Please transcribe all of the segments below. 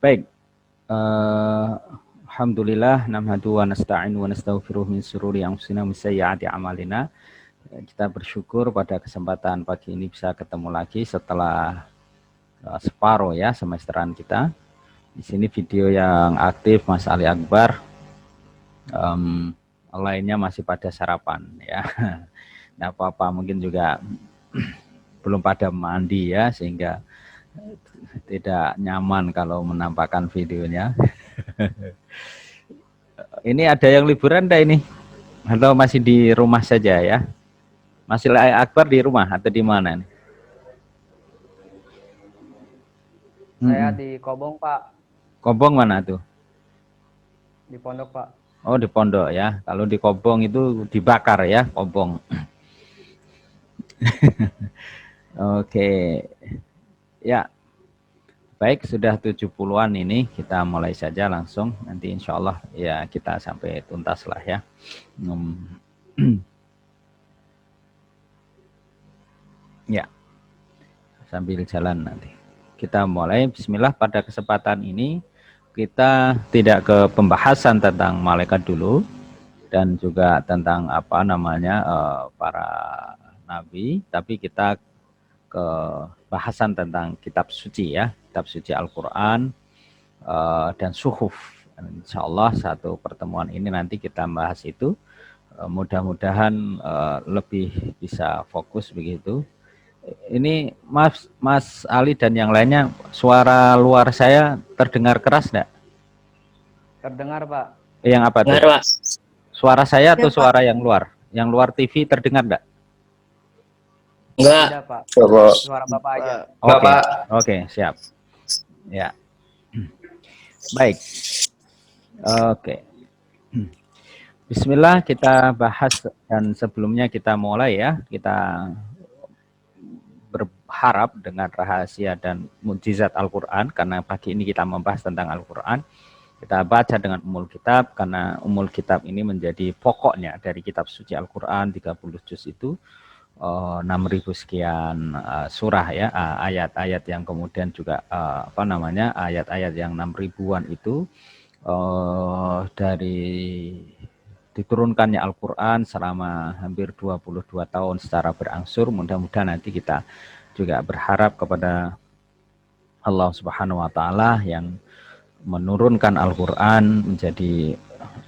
Baik, alhamdulillah nahmadu wa nasta'in wa nastaghfiruh min syururi anfusina wa min sayyiati a'malina. Kita bersyukur pada kesempatan pagi ini bisa ketemu lagi setelah separuh ya semesteran kita. Di sini video yang aktif Mas Ali Akbar, lainnya masih pada sarapan ya. Nah, apa-apa mungkin juga belum pada mandi ya, sehingga tidak nyaman kalau menampakkan videonya. Ini ada yang liburan dah ini? Atau masih di rumah saja ya? Masih Akbar di rumah atau di mana nih? Saya di Kobong, Pak. Kobong mana tuh? Di Pondok, Pak. Oh, di Pondok ya. Kalau di Kobong itu dibakar ya, Kobong. Oke. Ya. Baik, sudah 70-an ini, kita mulai saja langsung. Nanti insya Allah ya kita sampai tuntas lah ya. Ya, sambil jalan nanti. Kita mulai, bismillah. Pada kesempatan ini kita tidak ke pembahasan tentang malaikat dulu, dan juga tentang apa namanya para nabi, tapi kita ke bahasan tentang kitab suci ya, kitab suci Al-Quran dan suhuf. Insya Allah satu pertemuan ini nanti kita bahas itu. Mudah-mudahan lebih bisa fokus begitu. Ini Mas Ali dan yang lainnya, suara luar saya terdengar keras enggak? Terdengar, Pak. Yang apa tuh? Pak. Suara saya atau Ya, suara yang luar? Yang luar TV terdengar enggak? Enggak. Tidak, Pak. Coba. Suara Bapak aja. Oke, siap. Ya. Baik. Oke. Bismillah, kita bahas, dan sebelumnya kita mulai ya, kita berharap dengan rahasia dan mukjizat Al-Quran, karena pagi ini kita membahas tentang Al-Quran. Kita baca dengan umul kitab, karena umul kitab ini menjadi pokoknya dari kitab suci Al-Quran, 30 juz itu, 6.000 sekian surah ya, ayat-ayat yang kemudian juga ayat-ayat yang 6.000-an itu dari diturunkannya Al-Quran selama hampir 22 tahun secara berangsur. Mudah-mudahan nanti kita juga berharap kepada Allah Subhanahu wa Ta'ala yang menurunkan Al-Quran menjadi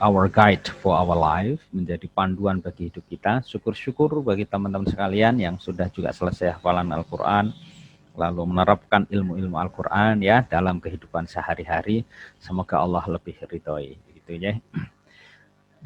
our guide for our life, menjadi panduan bagi hidup kita. Syukur-syukur bagi teman-teman sekalian yang sudah juga selesai hafalan Al-Quran, lalu menerapkan ilmu-ilmu Al-Quran ya dalam kehidupan sehari-hari. Semoga Allah lebih ridhoi, gitu ya.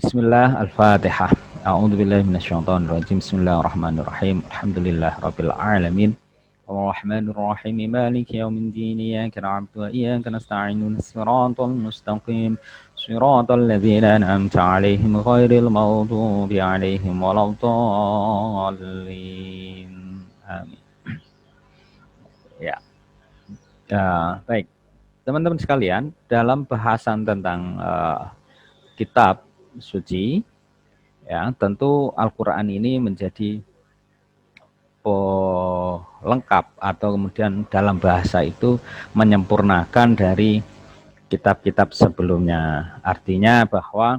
Bismillah, Al-Fatihah. A'udzubillahi minasyaitonirrajim. Bismillahirrahmanirrahim. Alhamdulillahirabbil alamin. Ar-Rahmanir-Rahim. Maliki yaumiddin. Iyyaka na'budu wa iyyaka nasta'in. Shiratal mustaqim. Shiratal ladzina an'amta 'alaihim ghairil maghdubi 'alaihim waladdallin. Amin. Ya. Baik. Teman-teman sekalian, dalam bahasan tentang kitab suci ya, tentu Al-Quran ini menjadi lengkap, atau kemudian dalam bahasa itu menyempurnakan dari kitab-kitab sebelumnya. Artinya bahwa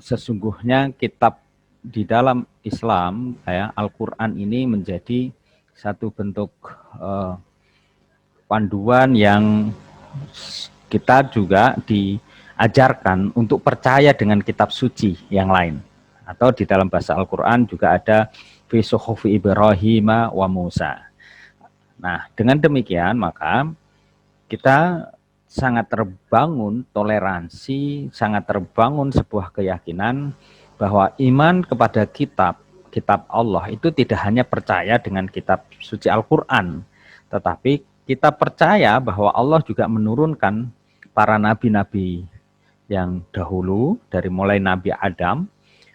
sesungguhnya kitab di dalam Islam ya, Al-Quran ini menjadi satu bentuk panduan yang kita juga diajarkan untuk percaya dengan kitab suci yang lain. Atau di dalam bahasa Al-Quran juga ada fi suhufi Ibrahim wa Musa. Nah, dengan demikian maka kita sangat terbangun toleransi, sangat terbangun sebuah keyakinan bahwa iman kepada kitab Allah itu tidak hanya percaya dengan kitab suci Al-Quran, tetapi kita percaya bahwa Allah juga menurunkan para nabi-nabi yang dahulu, dari mulai Nabi Adam,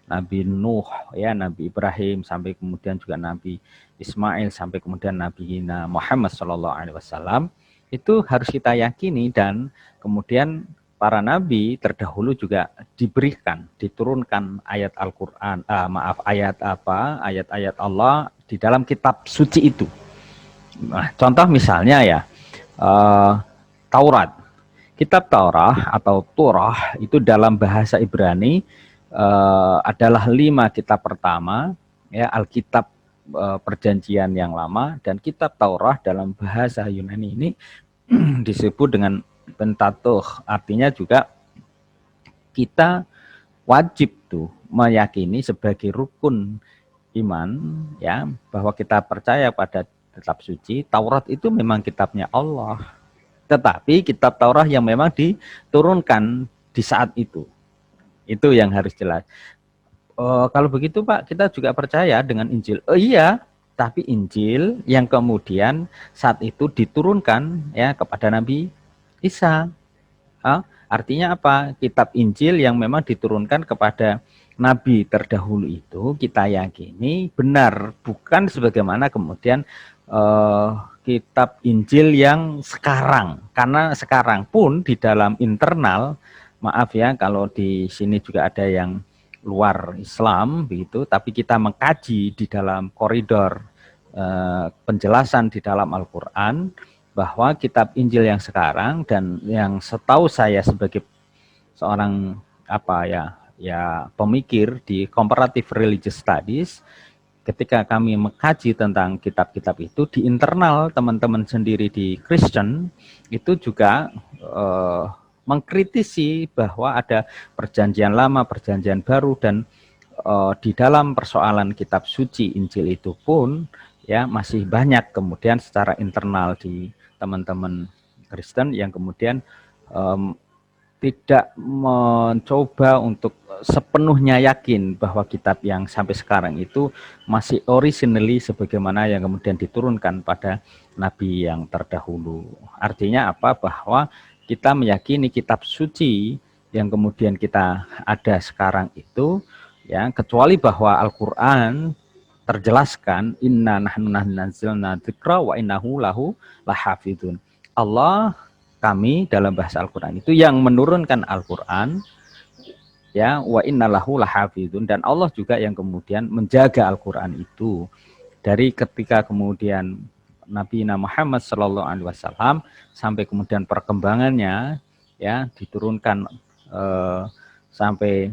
Nabi Nuh, ya, Nabi Ibrahim, sampai kemudian juga Nabi Ismail, sampai kemudian Nabi Muhammad SAW, itu harus kita yakini. Dan kemudian para nabi terdahulu juga diturunkan ayat Al-Quran, ayat-ayat Allah di dalam kitab suci itu. Nah, contoh misalnya ya, eh, Taurat. Kitab Taurat atau Torah itu dalam bahasa Ibrani adalah 5 kitab pertama, ya, Alkitab Perjanjian yang Lama, dan Kitab Taurat dalam bahasa Yunani ini disebut dengan Pentateuch. Artinya juga kita wajib tuh meyakini sebagai rukun iman, ya, bahwa kita percaya pada kitab suci. Taurat itu memang kitabnya Allah, tetapi kitab Taurat yang memang diturunkan di saat itu yang harus jelas. Kalau begitu Pak, kita juga percaya dengan Injil. Oh iya, tapi Injil yang kemudian saat itu diturunkan ya kepada Nabi Isa. Artinya apa? Kitab Injil yang memang diturunkan kepada Nabi terdahulu itu kita yakini benar, bukan sebagaimana kemudian kitab Injil yang sekarang. Karena sekarang pun di dalam internal, maaf ya kalau di sini juga ada yang luar Islam begitu, tapi kita mengkaji di dalam koridor penjelasan di dalam Al-Quran bahwa kitab Injil yang sekarang dan yang setahu saya sebagai seorang pemikir di comparative religious studies, ketika kami mengkaji tentang kitab-kitab itu di internal teman-teman sendiri di Kristen itu juga mengkritisi bahwa ada perjanjian lama, perjanjian baru, dan di dalam persoalan kitab suci Injil itu pun ya masih banyak kemudian secara internal di teman-teman Kristen yang kemudian tidak mencoba untuk sepenuhnya yakin bahwa kitab yang sampai sekarang itu masih originally sebagaimana yang kemudian diturunkan pada nabi yang terdahulu. Artinya apa? Bahwa kita meyakini kitab suci yang kemudian kita ada sekarang itu, ya, kecuali bahwa Al-Quran terjelaskan inna nahnu nazzalna dzikra wa innahu lahu lahafidun. Allah, kami dalam bahasa Al-Quran itu yang menurunkan Al-Quran, ya, wa innalahu lahafidun, dan Allah juga yang kemudian menjaga Al-Quran itu dari ketika kemudian Nabi Muhammad SAW sampai kemudian perkembangannya, ya, diturunkan sampai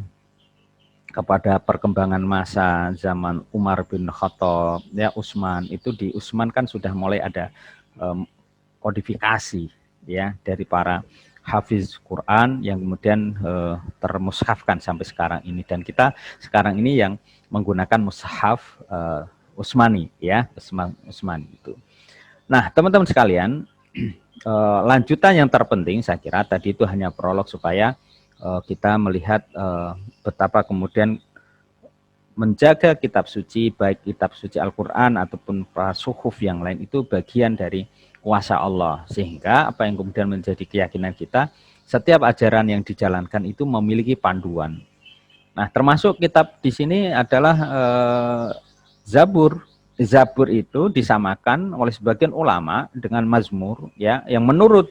kepada perkembangan masa zaman Umar bin Khattab, ya, Utsman. Itu di Utsman kan sudah mulai ada kodifikasi, ya, dari para hafiz Quran yang kemudian termushafkan sampai sekarang ini, dan kita sekarang ini yang menggunakan mushaf Utsmani, ya, Utsmani itu. Nah, teman-teman sekalian, lanjutan yang terpenting saya kira tadi itu hanya prolog supaya kita melihat betapa kemudian menjaga kitab suci, baik kitab suci Al-Quran ataupun suhuf yang lain, itu bagian dari kuasa Allah. Sehingga apa yang kemudian menjadi keyakinan kita, setiap ajaran yang dijalankan itu memiliki panduan. Nah, termasuk kitab di sini adalah Zabur. Zabur itu disamakan oleh sebagian ulama dengan Mazmur, ya, yang menurut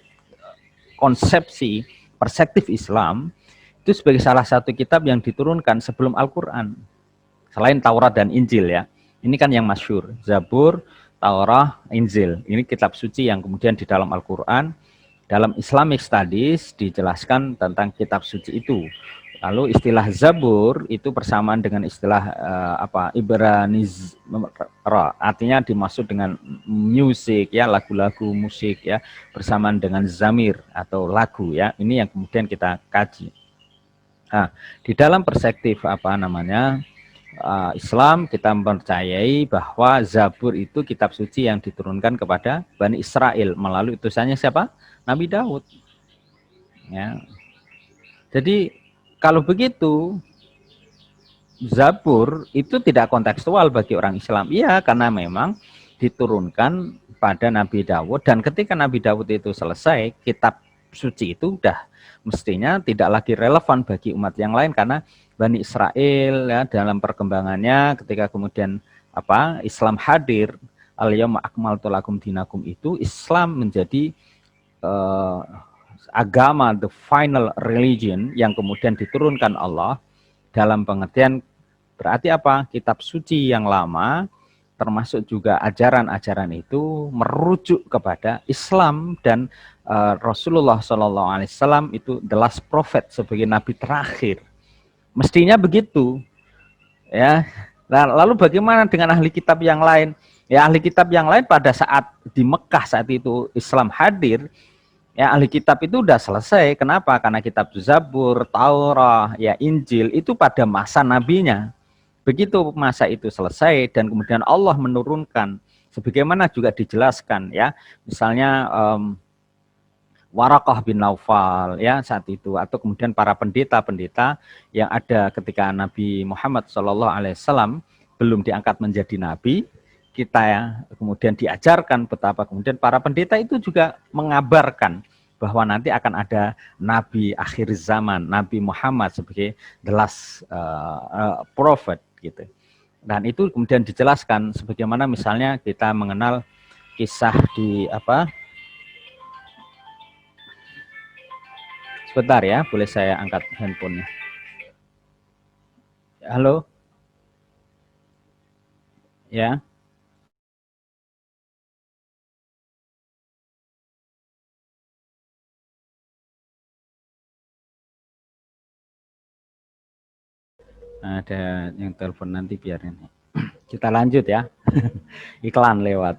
konsepsi perspektif Islam itu sebagai salah satu kitab yang diturunkan sebelum Al-Quran, selain Taurat dan Injil, ya. Ini kan yang masyhur, Zabur, Taurat, Injil. Ini kitab suci yang kemudian di dalam Al-Quran, dalam Islamic Studies dijelaskan tentang kitab suci itu. Lalu istilah Zabur itu bersamaan dengan istilah Ibrani, artinya dimaksud dengan musik, ya, lagu-lagu musik, ya, bersamaan dengan zamir atau lagu, ya. Ini yang kemudian kita kaji. Nah, di dalam perspektif Islam, kita mempercayai bahwa Zabur itu kitab suci yang diturunkan kepada Bani Israel melalui utusannya siapa? Nabi Daud. Ya. Jadi kalau begitu, Zabur itu tidak kontekstual bagi orang Islam. Iya, karena memang diturunkan pada Nabi Daud, dan ketika Nabi Daud itu selesai, kitab suci itu udah mestinya tidak lagi relevan bagi umat yang lain, karena Bani Israel, ya, dalam perkembangannya ketika kemudian Islam hadir, al-yauma akmaltu lakum dinakum, itu Islam menjadi agama, the final religion yang kemudian diturunkan Allah, dalam pengertian berarti apa? Kitab suci yang lama termasuk juga ajaran-ajaran itu merujuk kepada Islam dan Rasulullah SAW itu the last prophet, sebagai nabi terakhir. Mestinya begitu, ya. Nah, lalu bagaimana dengan ahli kitab yang lain? Ya, ahli kitab yang lain pada saat di Mekah saat itu Islam hadir, ya ahli kitab itu udah selesai. Kenapa? Karena kitab Zabur, Taurat, ya Injil itu pada masa nabinya. Begitu masa itu selesai dan kemudian Allah menurunkan, sebagaimana juga dijelaskan, ya, misalnya Warakah bin Naufal, ya saat itu, atau kemudian para pendeta-pendeta yang ada ketika Nabi Muhammad SAW belum diangkat menjadi nabi, kita ya kemudian diajarkan betapa kemudian para pendeta itu juga mengabarkan bahwa nanti akan ada nabi akhir zaman, Nabi Muhammad sebagai the last prophet gitu. Dan itu kemudian dijelaskan sebagaimana misalnya kita mengenal kisah di sebentar ya, boleh saya angkat handphonenya. Halo? Ya. Ada yang telepon, nanti biarin. Kita lanjut ya. Iklan lewat.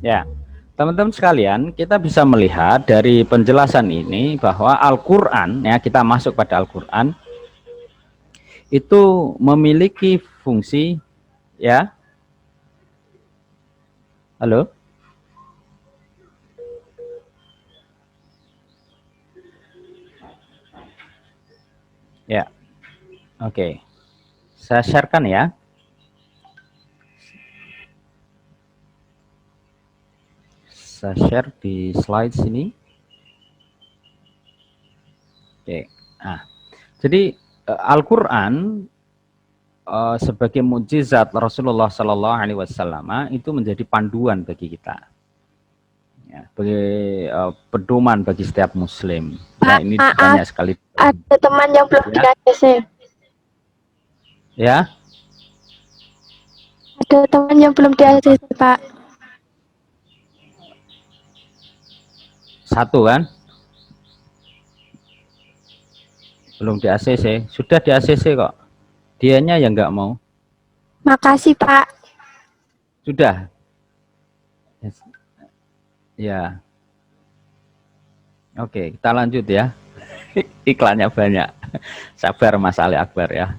Ya. Teman-teman sekalian, kita bisa melihat dari penjelasan ini bahwa Al-Qur'an, ya, kita masuk pada Al-Qur'an itu memiliki fungsi, ya. Halo? Ya. Oke. Saya sharekan ya. Saya share di slide sini. Oke. Nah, jadi Al-Qur'an sebagai mukjizat Rasulullah Sallallahu Alaihi Wasallam itu menjadi panduan bagi kita, ya, sebagai pedoman bagi setiap Muslim. Ya, ini banyak sekali. Ada teman yang belum di ACC. Ya. Ada teman yang belum di ACC, Pak. Satu kan? Belum di ACC, sudah di ACC kok. Dianya yang nggak mau. Makasih, Pak. Sudah. Ya. Oke, kita lanjut ya. Iklannya banyak. Sabar Mas Ali Akbar ya.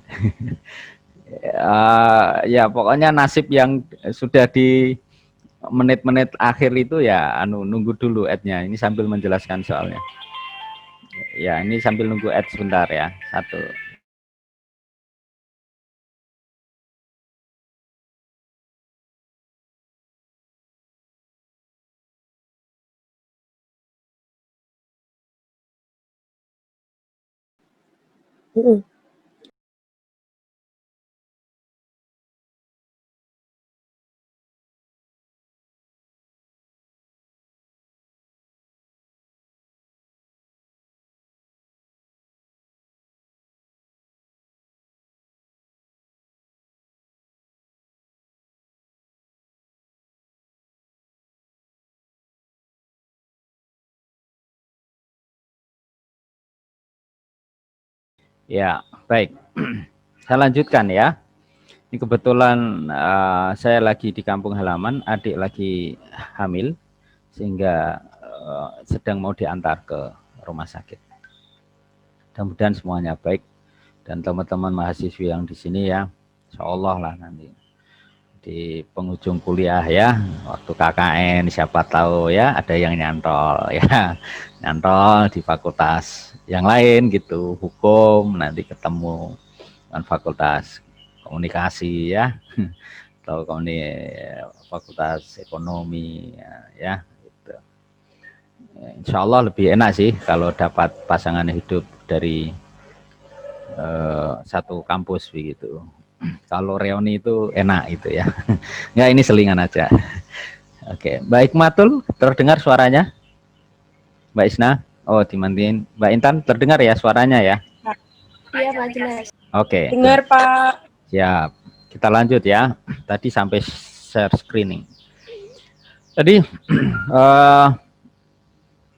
Ya pokoknya nasib yang sudah di menit-menit akhir itu ya nunggu dulu ad-nya. Ini sambil menjelaskan soalnya. Ya, ini sambil nunggu ad sebentar ya. Satu. Ya, baik. Saya lanjutkan ya. Ini kebetulan saya lagi di kampung halaman, adik lagi hamil, sehingga sedang mau diantar ke rumah sakit. Mudah-mudahan semuanya baik dan teman-teman mahasiswa yang di sini ya, insya Allah lah nanti di penghujung kuliah ya, waktu KKN siapa tahu ya ada yang nyantol ya, nyantol di fakultas yang lain gitu, hukum nanti ketemu dengan fakultas komunikasi ya, atau fakultas ekonomi ya, gitu. Insya Allah lebih enak sih kalau dapat pasangan hidup dari satu kampus begitu. Kalau reuni itu enak itu ya. Enggak, ini selingan aja. Oke, baik Matul, terdengar suaranya? Mbak Isna? Oh, dimantiin. Mbak Intan, terdengar ya suaranya ya? Iya, Pak, jelas. Oke. Dengar, Pak. Siap. kita lanjut ya. Tadi sampai share screening. Jadi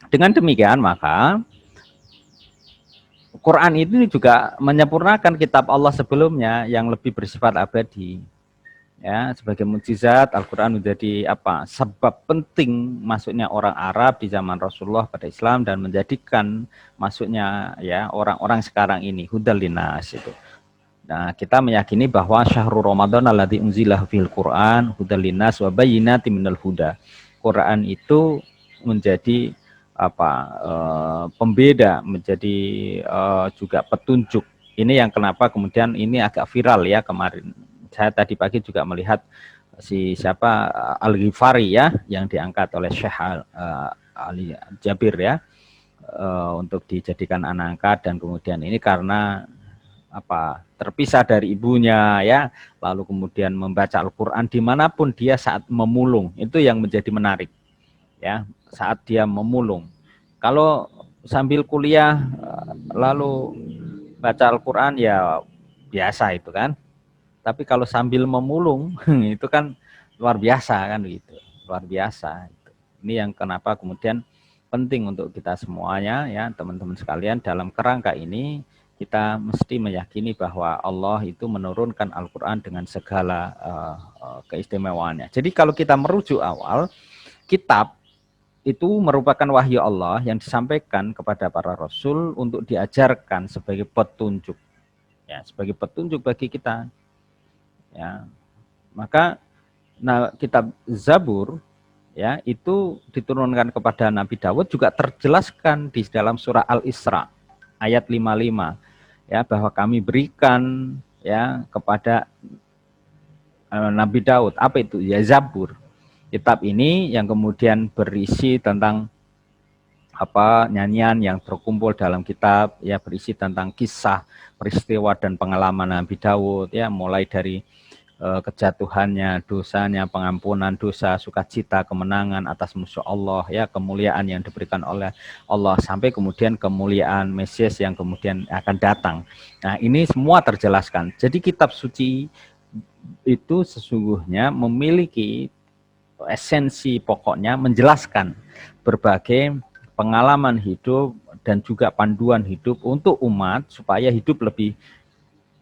dengan demikian maka Quran ini juga menyempurnakan kitab Allah sebelumnya yang lebih bersifat abadi. Ya, sebagai mukjizat Al-Qur'an menjadi apa? Sebab penting masuknya orang Arab di zaman Rasulullah pada Islam dan menjadikan masuknya ya orang-orang sekarang ini hudal linnas itu. Nah, kita meyakini bahwa syahrul Ramadan alladzi unzila fil Qur'an hudal linnas wa bayyinatin minal huda. Quran itu menjadi apa? Pembeda, menjadi juga petunjuk. Ini yang kenapa kemudian ini agak viral ya kemarin. Saya tadi pagi juga melihat siapa Al-Ghifari ya yang diangkat oleh Syekh Ali Jabir ya untuk dijadikan anak angkat, dan kemudian ini karena apa terpisah dari ibunya ya, lalu kemudian membaca Al-Qur'an dimanapun dia saat memulung, itu yang menjadi menarik ya, saat dia memulung. Kalau sambil kuliah lalu baca Al-Qur'an ya biasa itu kan. Tapi kalau sambil memulung itu kan luar biasa kan gitu, luar biasa. Ini yang kenapa kemudian penting untuk kita semuanya ya teman-teman sekalian, dalam kerangka ini kita mesti meyakini bahwa Allah itu menurunkan Al-Qur'an dengan segala keistimewaannya. Jadi kalau kita merujuk awal, kitab itu merupakan wahyu Allah yang disampaikan kepada para rasul untuk diajarkan sebagai petunjuk. Ya, sebagai petunjuk bagi kita. Ya, maka kitab Zabur ya itu diturunkan kepada Nabi Daud juga terjelaskan di dalam surah Al-Isra ayat 55 ya, bahwa kami berikan ya kepada Nabi Daud apa itu ya Zabur. Kitab ini yang kemudian berisi tentang apa nyanyian yang terkumpul dalam kitab ya, berisi tentang kisah peristiwa dan pengalaman Nabi Daud ya, mulai dari kejatuhannya, dosanya, pengampunan dosa, sukacita, kemenangan atas musuh Allah ya, kemuliaan yang diberikan oleh Allah, sampai kemudian kemuliaan Mesias yang kemudian akan datang. Nah, ini semua terjelaskan. Jadi kitab suci itu sesungguhnya memiliki esensi pokoknya menjelaskan berbagai pengalaman hidup dan juga panduan hidup untuk umat supaya hidup lebih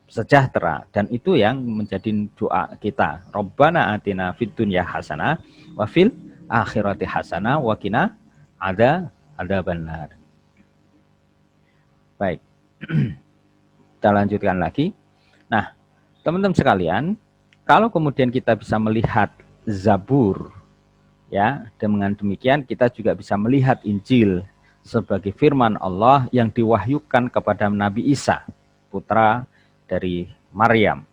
sejahtera, dan itu yang menjadi doa kita. Rabbana atina fid dunya hasanah wa fil akhirati hasanah wa qina adzabannar. Baik. Kita lanjutkan lagi. Nah, teman-teman sekalian, kalau kemudian kita bisa melihat Zabur ya, dengan demikian kita juga bisa melihat Injil sebagai firman Allah yang diwahyukan kepada Nabi Isa, putra dari Maryam.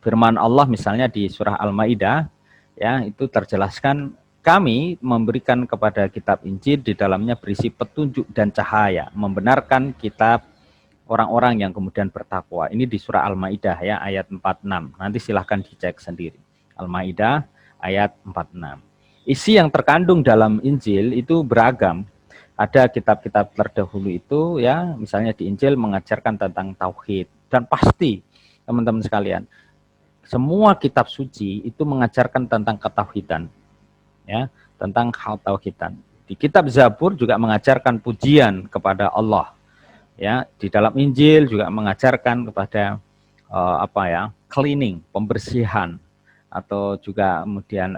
Firman Allah misalnya di surah Al-Maidah ya, itu terjelaskan kami memberikan kepada kitab Injil di dalamnya berisi petunjuk dan cahaya, membenarkan kitab orang-orang yang kemudian bertakwa. Ini di surah Al-Maidah ya ayat 46. Nanti silahkan dicek sendiri. Al-Maidah ayat 46. Isi yang terkandung dalam Injil itu beragam. Ada kitab-kitab terdahulu itu ya, misalnya di Injil mengajarkan tentang tauhid. Dan pasti teman-teman sekalian, semua kitab suci itu mengajarkan tentang ketauhidan ya, tentang hal tauhidan. Di kitab Zabur juga mengajarkan pujian kepada Allah ya, di dalam Injil juga mengajarkan kepada cleaning, pembersihan, atau juga kemudian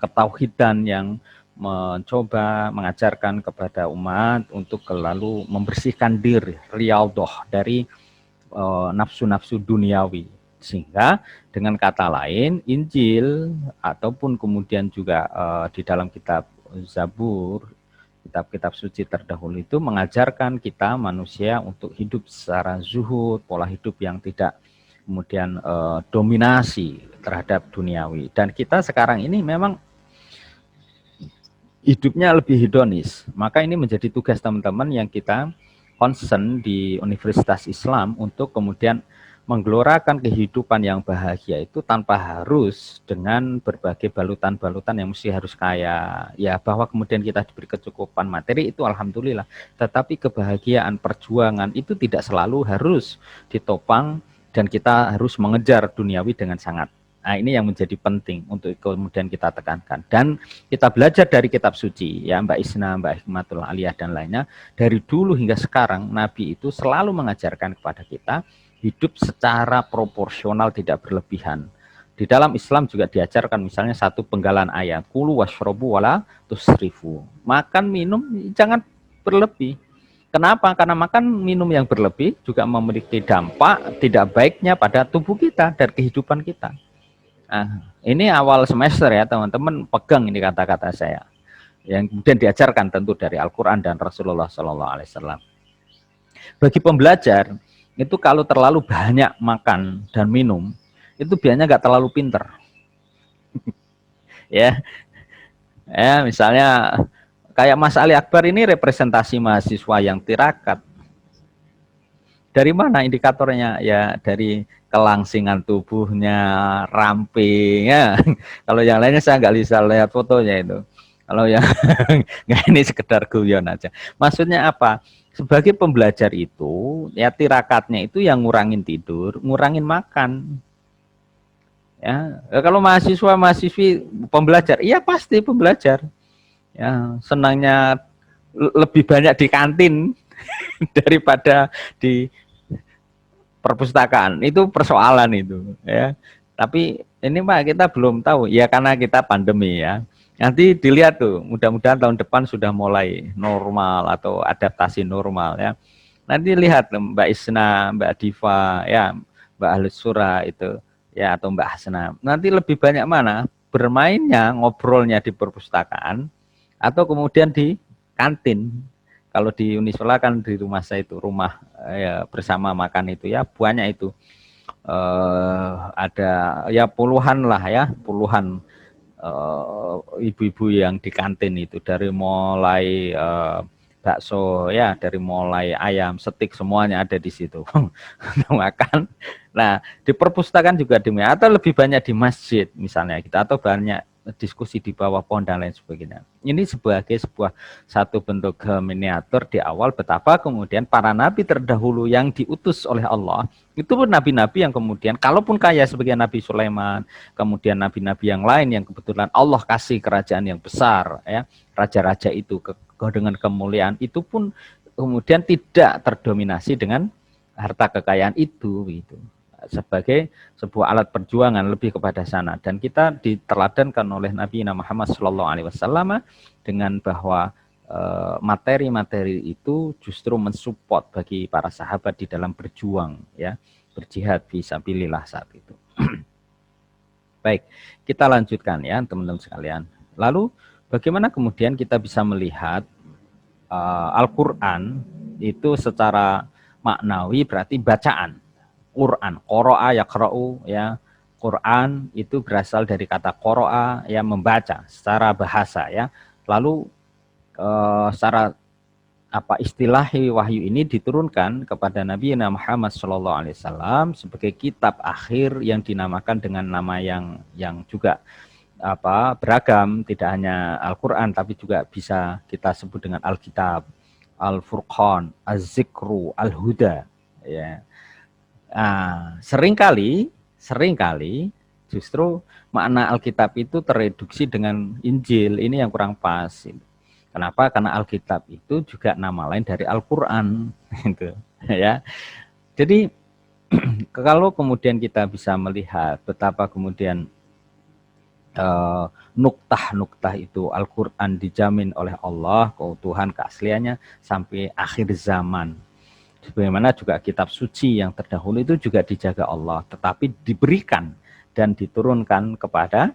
ketauhidan yang mencoba mengajarkan kepada umat untuk lalu membersihkan diri, riyadhah dari nafsu-nafsu duniawi. Sehingga dengan kata lain Injil ataupun kemudian juga di dalam kitab Zabur, kitab-kitab suci terdahulu itu mengajarkan kita manusia untuk hidup secara zuhud, pola hidup yang tidak kemudian dominasi terhadap duniawi. Dan kita sekarang ini memang hidupnya lebih hedonis. Maka ini menjadi tugas teman-teman yang kita concern di Universitas Islam untuk kemudian menggelorakan kehidupan yang bahagia itu tanpa harus dengan berbagai balutan-balutan yang mesti harus kaya. Ya, bahwa kemudian kita diberi kecukupan materi itu alhamdulillah. Tetapi kebahagiaan perjuangan itu tidak selalu harus ditopang dan kita harus mengejar duniawi dengan sangat Nah, ini yang menjadi penting untuk kemudian kita tekankan. Dan kita belajar dari kitab suci, ya Mbak Isna, Mbak Hikmatul Aliyah, dan lainnya. Dari dulu hingga sekarang, Nabi itu selalu mengajarkan kepada kita hidup secara proporsional, tidak berlebihan. Di dalam Islam juga diajarkan misalnya satu penggalan ayat, kulu washrobu wala tusrifu. Makan, minum, jangan berlebih. Kenapa? Karena makan minum yang berlebih juga memiliki dampak tidak baiknya pada tubuh kita dan kehidupan kita. Nah, ini awal semester ya teman-teman, pegang ini kata-kata saya yang kemudian diajarkan tentu dari Al-Quran dan Rasulullah SAW. Bagi pembelajar itu kalau terlalu banyak makan dan minum itu biasanya nggak terlalu pinter. ya misalnya kayak Mas Ali Akbar ini representasi mahasiswa yang tirakat. Dari mana indikatornya? Ya dari kelangsingan tubuhnya, ramping ya. Kalau yang lainnya saya nggak bisa lihat fotonya itu. Kalau yang nggak, ini sekedar guyon aja. Maksudnya apa? Sebagai pembelajar itu, ya tirakatnya itu yang ngurangin tidur, ngurangin makan. Ya, kalau mahasiswi pembelajar, iya pasti pembelajar. Ya, senangnya lebih banyak di kantin daripada di perpustakaan. Itu persoalan itu ya. Tapi ini Pak kita belum tahu ya karena kita pandemi ya. Nanti dilihat tuh, mudah-mudahan tahun depan sudah mulai normal atau adaptasi normal ya. Nanti lihat Mbak Isna, Mbak Diva ya, Mbak Ahlus Surah itu ya, atau Mbak Hasna. Nanti lebih banyak mana bermainnya, ngobrolnya di perpustakaan atau kemudian di kantin. Kalau di Unisola kan di rumah saya itu, rumah ya, bersama makan itu ya banyak itu. Ada ya puluhan lah ya, puluhan ibu-ibu yang di kantin itu, dari mulai bakso ya, dari mulai ayam, steak, semuanya ada di situ makan. Nah di perpustakaan juga demikian, atau lebih banyak di masjid misalnya kita, atau banyak diskusi di bawah pohon dan lain sebagainya. Ini sebagai sebuah satu bentuk miniatur di awal betapa kemudian para nabi terdahulu yang diutus oleh Allah itu pun nabi-nabi yang kemudian kalaupun kaya sebagai Nabi Sulaiman, kemudian nabi-nabi yang lain yang kebetulan Allah kasih kerajaan yang besar ya, raja-raja itu dengan kemuliaan itu pun kemudian tidak terdominasi dengan harta kekayaan itu gitu, sebagai sebuah alat perjuangan lebih kepada sana. Dan kita diteladankan oleh Nabi Muhammad SAW dengan bahwa materi-materi itu justru mensupport bagi para sahabat di dalam berjuang ya, berjihad fisabilillah saat itu. Baik, kita lanjutkan ya teman-teman sekalian. Lalu bagaimana kemudian kita bisa melihat Al-Quran itu secara maknawi berarti bacaan. Quran, qara'a yaqra'u ya. Quran itu berasal dari kata qara'a ya, membaca secara bahasa ya. Lalu secara apa istilahi wahyu ini diturunkan kepada Nabi Muhammad SAW sebagai kitab akhir yang dinamakan dengan nama yang juga apa beragam, tidak hanya Al-Quran tapi juga bisa kita sebut dengan Alkitab, Al-Furqan, Az-Zikru, Al-Huda ya. Nah, seringkali justru makna Alkitab itu tereduksi dengan Injil. Ini yang kurang pas. Kenapa? Karena Alkitab itu juga nama lain dari Al-Quran. Gitu, ya. Jadi kalau kemudian kita bisa melihat betapa kemudian nuktah-nuktah itu Al-Quran dijamin oleh Allah, keutuhan keasliannya sampai akhir zaman. Bagaimana juga kitab suci yang terdahulu itu juga dijaga Allah, tetapi diberikan dan diturunkan kepada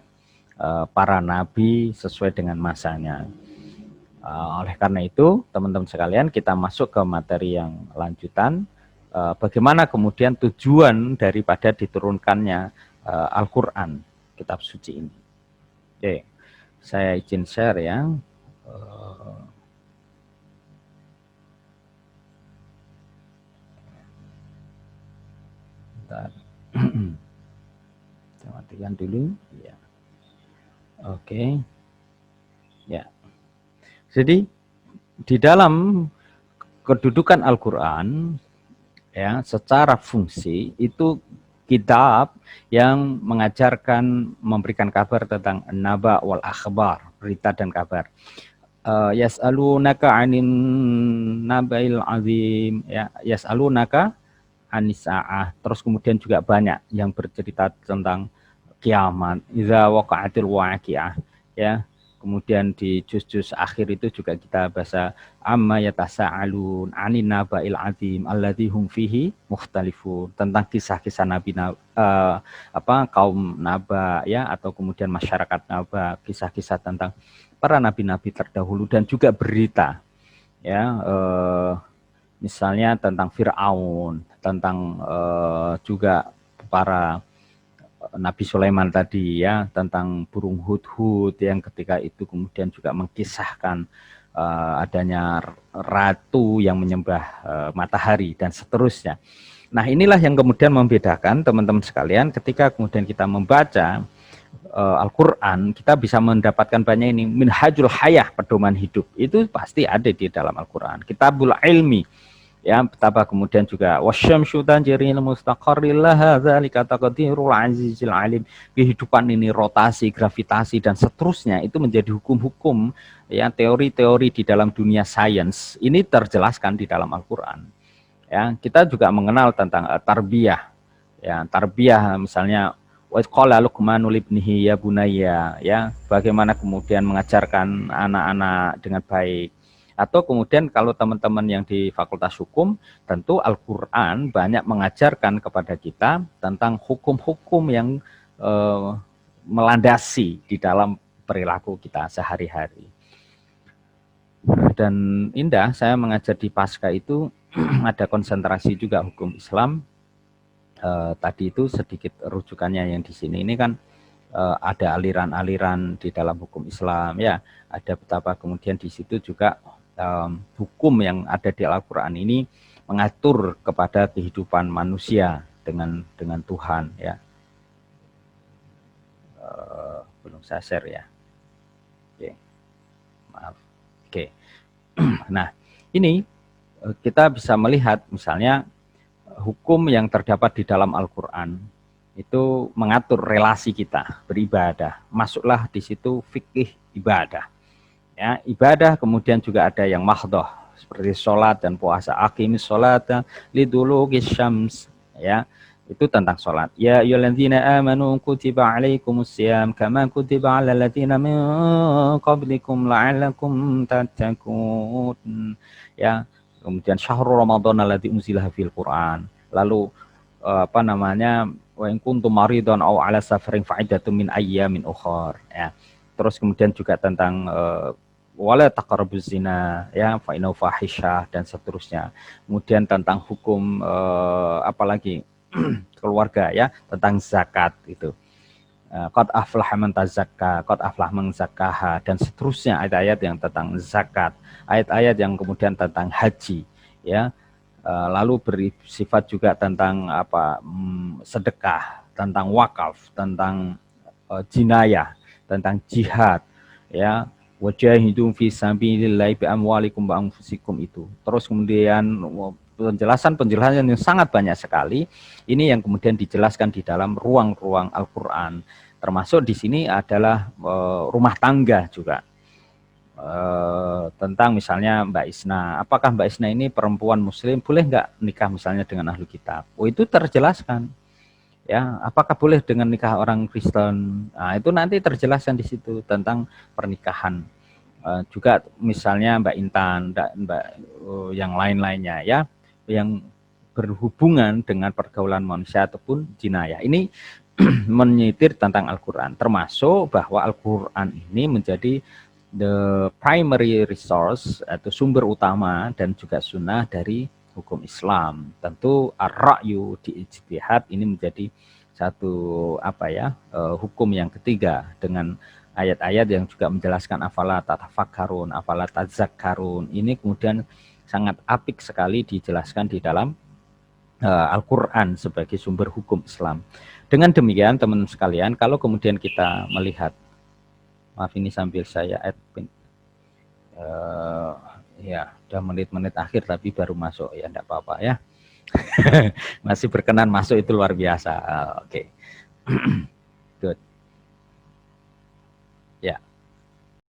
para nabi sesuai dengan masanya. Oleh karena itu, teman-teman sekalian, kita masuk ke materi yang lanjutan. Bagaimana kemudian tujuan daripada diturunkannya Al-Quran, kitab suci ini. Oke, saya izin share ya. Saya matikan dulu ya. Oke ya, jadi di dalam kedudukan Al-Quran ya, secara fungsi itu kitab yang mengajarkan, memberikan kabar tentang naba wal akhbar, berita dan kabar. Yas'alunaka 'anin nabail azim, ya, yas'alunaka anis sa'ah. Terus kemudian juga banyak yang bercerita tentang kiamat, idza waqa'atil waqi'ah, ya. Kemudian di juz-juz akhir itu juga kita bahasa amma yatasaalun anin nabail azim alladzi hum fihi mukhtalifun, tentang kisah-kisah nabi kaum Naba, ya, atau kemudian masyarakat Naba, kisah-kisah tentang para nabi-nabi terdahulu, dan juga berita, ya, misalnya tentang Firaun, tentang juga para Nabi Sulaiman tadi, ya, tentang burung hudhud yang ketika itu kemudian juga mengkisahkan adanya ratu yang menyembah matahari dan seterusnya. Nah, inilah yang kemudian membedakan teman-teman sekalian ketika kemudian kita membaca Al-Quran, kita bisa mendapatkan banyak ini. Minhajul hayah, pedoman hidup, itu pasti ada di dalam Al-Quran. Kitabul ilmi, ya, betapa kemudian juga wasyamsu tajri mustaqarril laha dzalika taqdirul azizil alim, kehidupan ini rotasi, gravitasi dan seterusnya, itu menjadi hukum-hukum, ya, teori-teori di dalam dunia sains ini terjelaskan di dalam Al-Qur'an. Ya, kita juga mengenal tentang tarbiyah, ya, tarbiyah misalnya wa qala luqmanu libnihi ya bunayya, ya, bagaimana kemudian mengajarkan anak-anak dengan baik. Atau kemudian kalau teman-teman yang di Fakultas Hukum, tentu Al-Quran banyak mengajarkan kepada kita tentang hukum-hukum yang melandasi di dalam perilaku kita sehari-hari. Dan indah, saya mengajar di Pasca itu ada konsentrasi juga hukum Islam. Tadi itu sedikit rujukannya yang di sini. Ini kan ada aliran-aliran di dalam hukum Islam, ya. Ada betapa kemudian di situ juga hukum yang ada di Al-Quran ini mengatur kepada kehidupan manusia dengan Tuhan, ya. Belum saya share, ya. Oke, maaf. Oke. Nah, ini kita bisa melihat misalnya hukum yang terdapat di dalam Al-Quran itu mengatur relasi kita beribadah. Masuklah di situ fikih ibadah. Ya, ibadah kemudian juga ada yang mahdoh seperti sholat dan puasa. Aqimis sholata liduluqis syams, ya, itu tentang sholat. Ya ayyuhalladzina amanu kutiba alaikumusiyam kama kutiba alal ladzina min qablikum la'allakum tattaqun, ya. Kemudian syahrul ramadhan alladzi unzila fil Qur'an. Lalu wa in kuntum maridun aw ala safarin fa'iddatun min ayyamin ukhar, ya. Terus kemudian juga tentang wala taqrabuz zina, ya, fa innahu fahisyah dan seterusnya. Kemudian tentang hukum apalagi keluarga, ya, tentang zakat itu. Qad aflaha man tazakka, qad aflaha man zakkaha dan seterusnya, ayat-ayat yang tentang zakat, ayat-ayat yang kemudian tentang haji, ya. Lalu bersifat juga tentang sedekah, tentang wakaf, tentang jinayah, tentang jihad, ya, wajahidum fi sabilillahi bi amwalikum wa anfusikum itu. Terus kemudian penjelasan yang sangat banyak sekali ini yang kemudian dijelaskan di dalam ruang-ruang Al-Qur'an. Termasuk di sini adalah rumah tangga juga. Tentang misalnya Mbak Isna, apakah Mbak Isna ini perempuan muslim, boleh nggak nikah misalnya dengan ahlu kitab? Oh, itu terjelaskan, ya. Apakah boleh dengan nikah orang Kristen? Nah, itu nanti terjelaskan di situ tentang pernikahan. Juga misalnya Mbak Intan, Mbak yang lain-lainnya, ya, yang berhubungan dengan pergaulan manusia ataupun jinayah. Ini menyitir tentang Al-Quran, termasuk bahwa Al-Quran ini menjadi the primary resource atau sumber utama dan juga sunnah dari hukum Islam. Tentu ar-ra'yu di ijtihad ini menjadi satu hukum yang ketiga dengan ayat-ayat yang juga menjelaskan afala tatafakkarun, afala tazakkarun. Ini kemudian sangat apik sekali dijelaskan di dalam Al-Quran sebagai sumber hukum Islam. Dengan demikian teman-teman sekalian, kalau kemudian kita melihat, maaf ini sambil saya admin, ya udah menit-menit akhir tapi baru masuk, ya enggak apa-apa, ya. Masih berkenan masuk itu luar biasa. Oke.